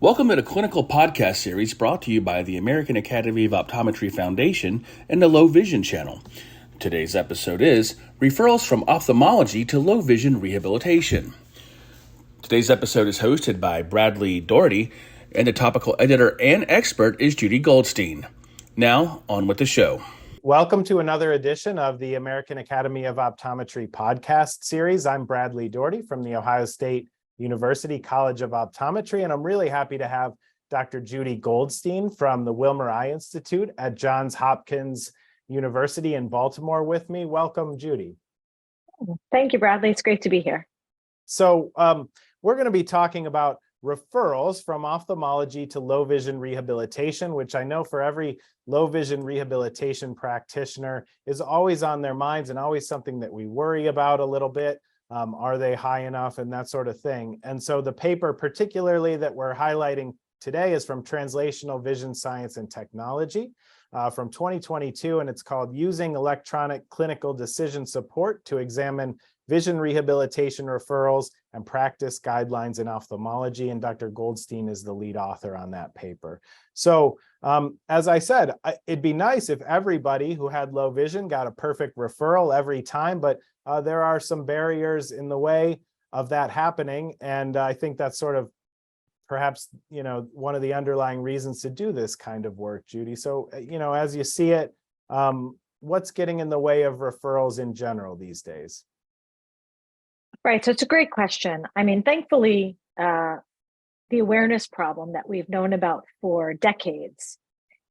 Welcome to the clinical podcast series brought to you by the American Academy of Optometry Foundation and the Low Vision Channel. Today's episode is Referrals from Ophthalmology to Low Vision Rehabilitation. Today's episode is hosted by Bradley Dougherty, and the topical editor and expert is Judy Goldstein. Now, on with the show. Welcome to another edition of the American Academy of Optometry podcast series. I'm Bradley Dougherty from the Ohio State University College of Optometry, and I'm really happy to have Dr. Judy Goldstein from the Wilmer Eye Institute at Johns Hopkins University in Baltimore with me. Welcome, Judy. Thank you, Bradley. It's great to be here. So we're going to be talking about referrals from ophthalmology to low vision rehabilitation, which I know for every low vision rehabilitation practitioner is always on their minds and always something that we worry about a little bit. Are they high enough and that sort of thing? And so the paper particularly that we're highlighting today is from Translational Vision Science and Technology from 2022, and it's called Using Electronic Clinical Decision Support to Examine Vision Rehabilitation Referrals and Practice Guidelines in Ophthalmology, and Dr. Goldstein is the lead author on that paper. So as I said, it'd be nice if everybody who had low vision got a perfect referral every time, but there are some barriers in the way of that happening, and I think that's sort of perhaps, one of the underlying reasons to do this kind of work, Judy. So, as you see it, what's getting in the way of referrals in general these days? Right. So it's a great question. I mean, thankfully, the awareness problem that we've known about for decades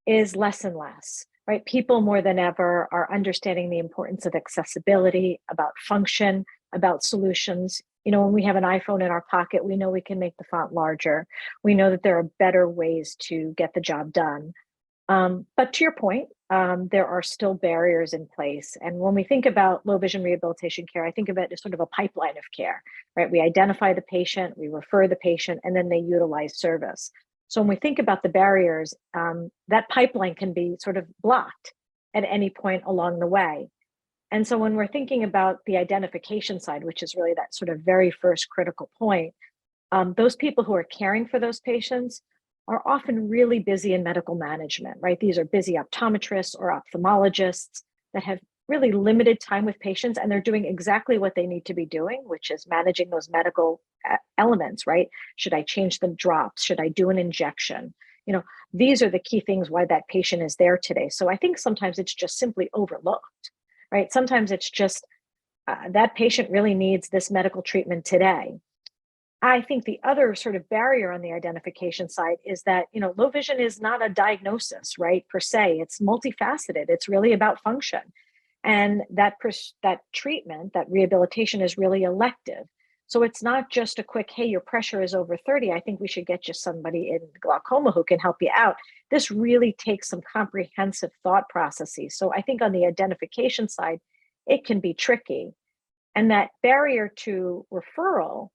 is less and less, right? People more than ever are understanding the importance of accessibility, about function, about solutions. When we have an iPhone in our pocket, we know we can make the font larger. We know that there are better ways to get the job done. But to your point, there are still barriers in place. And when we think about low vision rehabilitation care, I think of it as sort of a pipeline of care, right? We identify the patient, we refer the patient, and then they utilize service. So when we think about the barriers, that pipeline can be sort of blocked at any point along the way. And so when we're thinking about the identification side, which is really that sort of very first critical point, those people who are caring for those patients are often really busy in medical management, right? These are busy optometrists or ophthalmologists that have really limited time with patients, and they're doing exactly what they need to be doing, which is managing those medical elements, right? Should I change the drops? Should I do an injection? These are the key things why that patient is there today. So I think sometimes it's just simply overlooked, right? Sometimes it's just that patient really needs this medical treatment today. I think the other sort of barrier on the identification side is that, low vision is not a diagnosis, right, per se. It's multifaceted. It's really about function. And that treatment, that rehabilitation is really elective. So it's not just a quick, hey, your pressure is over 30. I think we should get you somebody in glaucoma who can help you out. This really takes some comprehensive thought processes. So I think on the identification side, it can be tricky. And that barrier to referral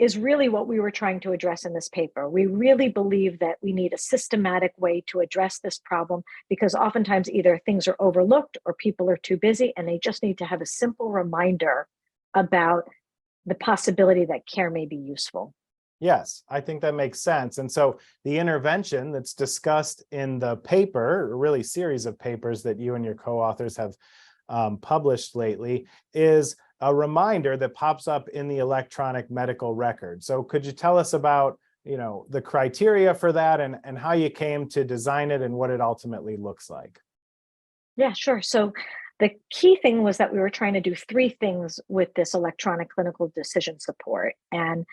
is really what we were trying to address in this paper. We really believe that we need a systematic way to address this problem because oftentimes either things are overlooked or people are too busy and they just need to have a simple reminder about the possibility that care may be useful. Yes, I think that makes sense. And so the intervention that's discussed in the paper, or really series of papers that you and your co-authors have published lately, is a reminder that pops up in the electronic medical record. So could you tell us about, the criteria for that and how you came to design it and what it ultimately looks like? Yeah, sure. So the key thing was that we were trying to do three things with this electronic clinical decision support. And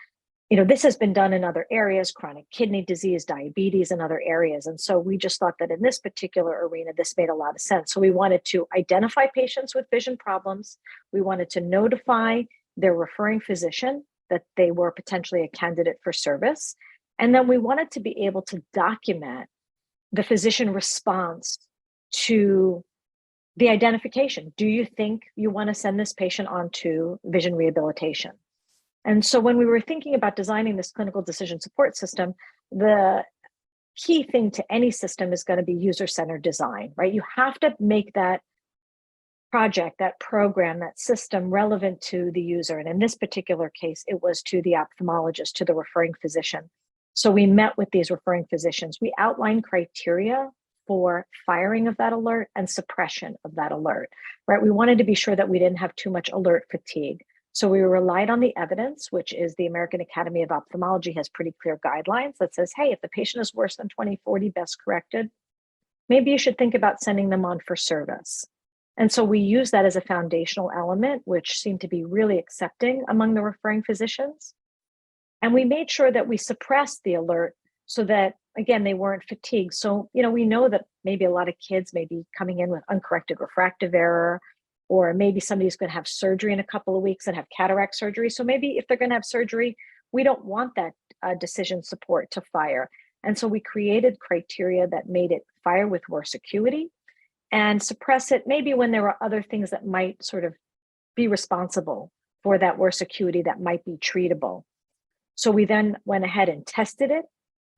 this has been done in other areas, chronic kidney disease, diabetes, and other areas. And so we just thought that in this particular arena, this made a lot of sense. So we wanted to identify patients with vision problems. We wanted to notify their referring physician that they were potentially a candidate for service. And then we wanted to be able to document the physician response to the identification. Do you think you want to send this patient on to vision rehabilitation? And so when we were thinking about designing this clinical decision support system, the key thing to any system is going to be user-centered design, right? You have to make that project, that program, that system relevant to the user. And in this particular case, it was to the ophthalmologist, to the referring physician. So we met with these referring physicians. We outlined criteria for firing of that alert and suppression of that alert, right? We wanted to be sure that we didn't have too much alert fatigue. So we relied on the evidence, which is the American Academy of Ophthalmology has pretty clear guidelines that says, hey, if the patient is worse than 20/40 best corrected, maybe you should think about sending them on for service. And so we use that as a foundational element, which seemed to be really accepting among the referring physicians. And we made sure that we suppressed the alert so that, again, they weren't fatigued. So, we know that maybe a lot of kids may be coming in with uncorrected refractive error, or maybe somebody's going to have surgery in a couple of weeks and have cataract surgery. So maybe if they're going to have surgery, we don't want that decision support to fire. And so we created criteria that made it fire with worse acuity and suppress it maybe when there are other things that might sort of be responsible for that worse acuity that might be treatable. So we then went ahead and tested it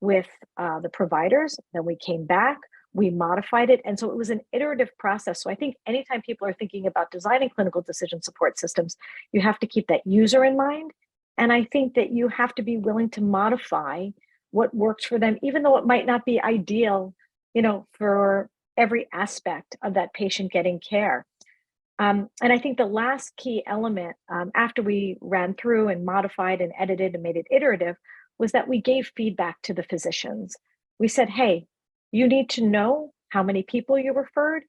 with the providers. Then we came back, we modified it. And so it was an iterative process. So I think anytime people are thinking about designing clinical decision support systems, you have to keep that user in mind. And I think that you have to be willing to modify what works for them, even though it might not be ideal, for every aspect of that patient getting care. And I think the last key element, after we ran through and modified and edited and made it iterative, was that we gave feedback to the physicians. We said, hey, you need to know how many people you referred,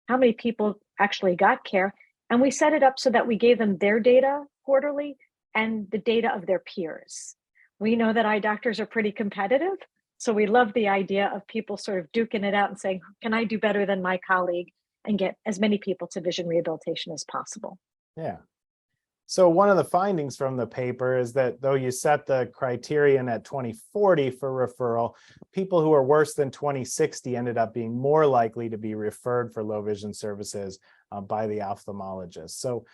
how many people actually got care. And we set it up so that we gave them their data quarterly and the data of their peers. We know that eye doctors are pretty competitive. So we love the idea of people sort of duking it out and saying, can I do better than my colleague and get as many people to vision rehabilitation as possible? Yeah. So one of the findings from the paper is that though you set the criterion at 20/40 for referral, people who are worse than 20/60 ended up being more likely to be referred for low vision services by the ophthalmologist. So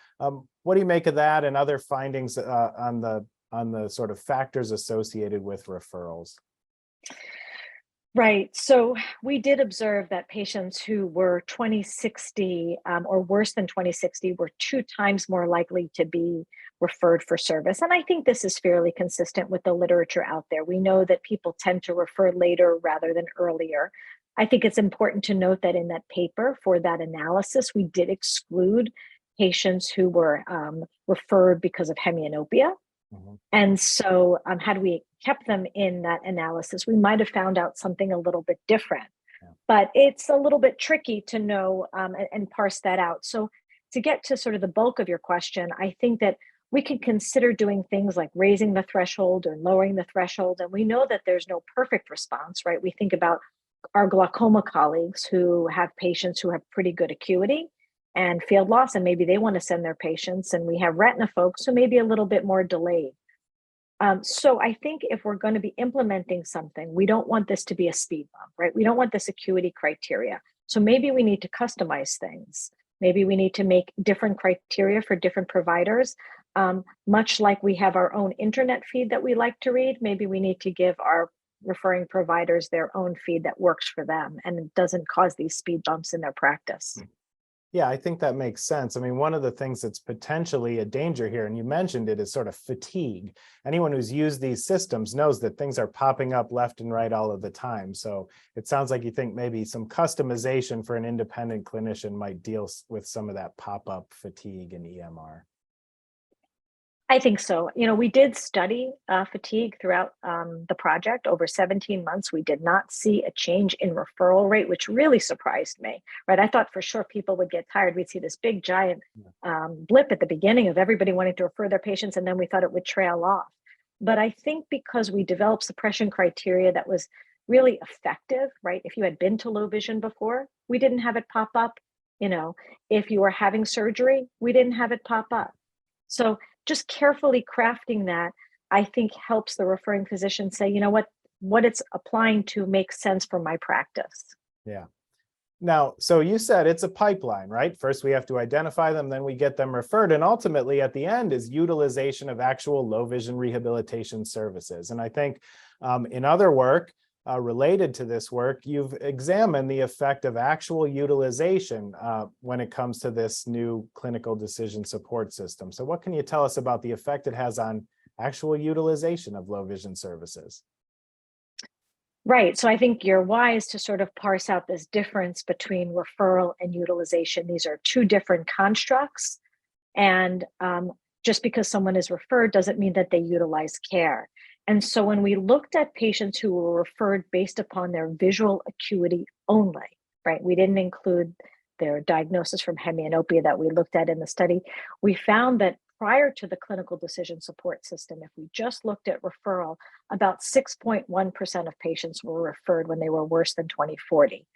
what do you make of that and other findings on the sort of factors associated with referrals? Right. So we did observe that patients who were 20/60 or worse than 20/60 were 2 times more likely to be referred for service. And I think this is fairly consistent with the literature out there. We know that people tend to refer later rather than earlier. I think it's important to note that in that paper for that analysis, we did exclude patients who were referred because of hemianopia. Mm-hmm. And so had we kept them in that analysis, we might have found out something a little bit different. Yeah. But it's a little bit tricky to know and parse that out. So to get to sort of the bulk of your question, I think that we can consider doing things like raising the threshold or lowering the threshold. And we know that there's no perfect response, right? We think about our glaucoma colleagues who have patients who have pretty good acuity and field loss, and maybe they want to send their patients. And we have retina folks who may be a little bit more delayed. So I think if we're going to be implementing something, we don't want this to be a speed bump, right? We don't want this acuity criteria. So maybe we need to customize things. Maybe we need to make different criteria for different providers. Much like we have our own internet feed that we like to read, maybe we need to give our referring providers their own feed that works for them and it doesn't cause these speed bumps in their practice. Yeah, I think that makes sense. I mean, one of the things that's potentially a danger here, and you mentioned it, is sort of fatigue. Anyone who's used these systems knows that things are popping up left and right all of the time. So it sounds like you think maybe some customization for an independent clinician might deal with some of that pop-up fatigue in EMR. I think so. We did study fatigue throughout the project over 17 months. We did not see a change in referral rate, which really surprised me, right? I thought for sure people would get tired. We'd see this big giant blip at the beginning of everybody wanting to refer their patients, and then we thought it would trail off. But I think because we developed suppression criteria that was really effective, right? If you had been to low vision before, we didn't have it pop up. If you were having surgery, we didn't have it pop up. So just carefully crafting that, I think, helps the referring physician say, what it's applying to makes sense for my practice. Yeah. Now, so you said it's a pipeline, right? First, we have to identify them, then we get them referred. And ultimately, at the end is utilization of actual low vision rehabilitation services. And I think in other work related to this work, you've examined the effect of actual utilization when it comes to this new clinical decision support system. So what can you tell us about the effect it has on actual utilization of low vision services? Right. So I think you're wise to sort of parse out this difference between referral and utilization. These are two different constructs. And just because someone is referred doesn't mean that they utilize care. And so when we looked at patients who were referred based upon their visual acuity only, right, we didn't include their diagnosis from hemianopia that we looked at in the study, we found that prior to the clinical decision support system, if we just looked at referral, about 6.1% of patients were referred when they were worse than 20/40.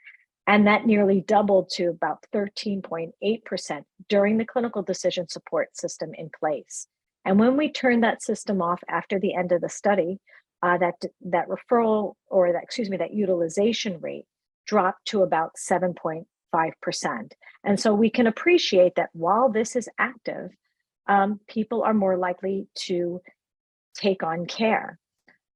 And that nearly doubled to about 13.8% during the clinical decision support system in place. And when we turned that system off after the end of the study, that referral, or that utilization rate dropped to about 7.5%. And so we can appreciate that while this is active, people are more likely to take on care.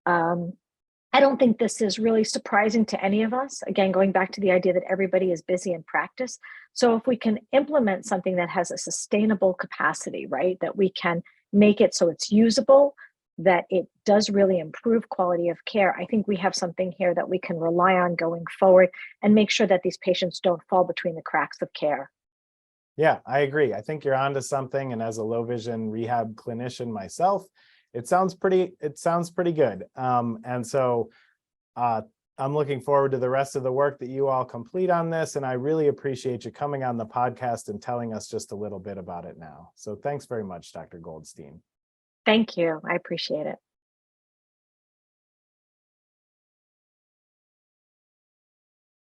I don't think this is really surprising to any of us. Again, going back to the idea that everybody is busy in practice. So if we can implement something that has a sustainable capacity, right, that we can make it so it's usable, that it does really improve quality of care, I think we have something here that we can rely on going forward and make sure that these patients don't fall between the cracks of care. Yeah, I agree. I think you're onto something. And as a low vision rehab clinician myself, it sounds pretty good. And so I'm looking forward to the rest of the work that you all complete on this. And I really appreciate you coming on the podcast and telling us just a little bit about it now. So thanks very much, Dr. Goldstein. Thank you. I appreciate it.